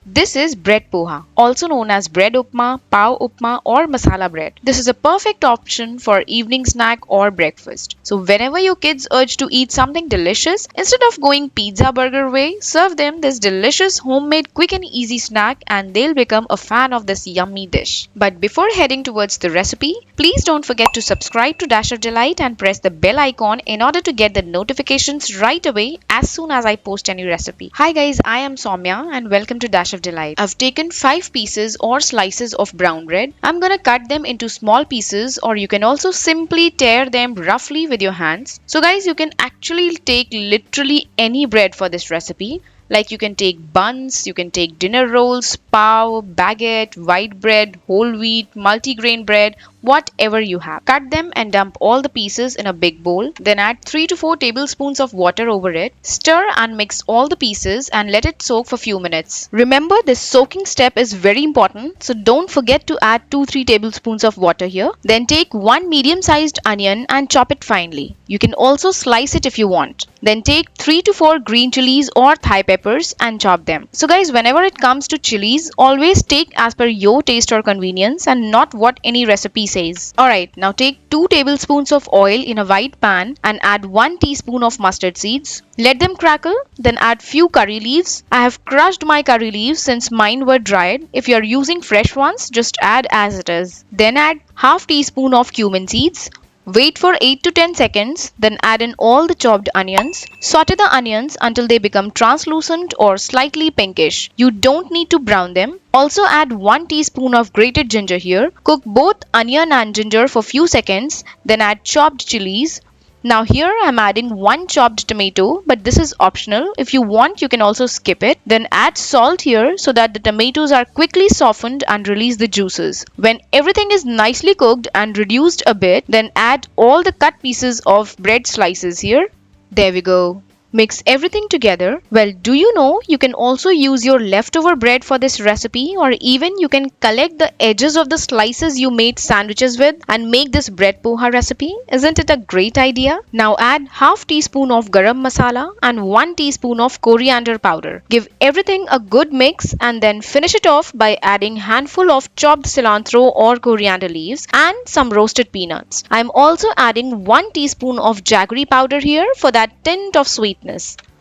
This is bread poha, also known as bread upma, pav upma, or masala bread. This is a perfect option for evening snack or breakfast. So whenever your kids urge to eat something delicious, instead of going pizza burger way, serve them this delicious homemade quick and easy snack and they'll become a fan of this yummy dish. But before heading towards the recipe, please don't forget to subscribe to Dash of Delight and press the bell icon in order to get the notifications right away as soon as I post any recipe. Hi guys, I am Soumya and welcome to Dash of Delight. I've taken 5 pieces or slices of brown bread. I'm gonna cut them into small pieces, or you can also simply tear them roughly with your hands. So guys, you can actually take literally any bread for this recipe. Like you can take buns, you can take dinner rolls, pav, baguette, white bread, whole wheat, multigrain bread, whatever you have. Cut them and dump all the pieces in a big bowl. Then add 3 to 4 tablespoons of water over it. Stir and mix all the pieces and let it soak for few minutes. Remember, this soaking step is very important, so don't forget to add 2-3 tablespoons of water here. Then take one medium-sized onion and chop it finely. You can also slice it if you want. Then take 3 to 4 green chilies or Thai peppers and chop them. So guys, whenever it comes to chilies, always take as per your taste or convenience and not what any recipe says. Alright, now take 2 tablespoons of oil in a wide pan and add 1 teaspoon of mustard seeds. Let them crackle, then add few curry leaves. I have crushed my curry leaves since mine were dried. If you are using fresh ones, just add as it is. Then add half teaspoon of cumin seeds. Wait for 8 to 10 seconds, then add in all the chopped onions. Saute the onions until they become translucent or slightly pinkish. You don't need to brown them. Also add 1 teaspoon of grated ginger here. Cook both onion and ginger for few seconds, then add chopped chilies. Now here I'm adding 1 chopped tomato, but this is optional. If you want, you can also skip it. Then add salt here so that the tomatoes are quickly softened and release the juices. When everything is nicely cooked and reduced a bit, then add all the cut pieces of bread slices here. There we go. Mix everything together. Well, do you know you can also use your leftover bread for this recipe, or even you can collect the edges of the slices you made sandwiches with and make this bread poha recipe. Isn't it a great idea? Now add half teaspoon of garam masala and 1 teaspoon of coriander powder. Give everything a good mix and then finish it off by adding handful of chopped cilantro or coriander leaves and some roasted peanuts. I'm also adding 1 teaspoon of jaggery powder here for that tint of sweetness.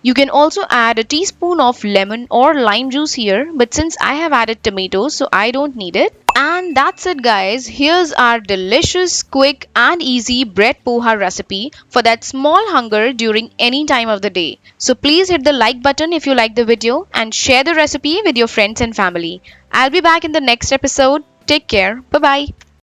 You can also add a teaspoon of lemon or lime juice here, but since I have added tomatoes, so I don't need it. And that's it guys. Here's our delicious, quick and easy bread poha recipe for that small hunger during any time of the day. So please hit the like button if you like the video and share the recipe with your friends and family. I'll be back in the next episode. Take care. Bye bye.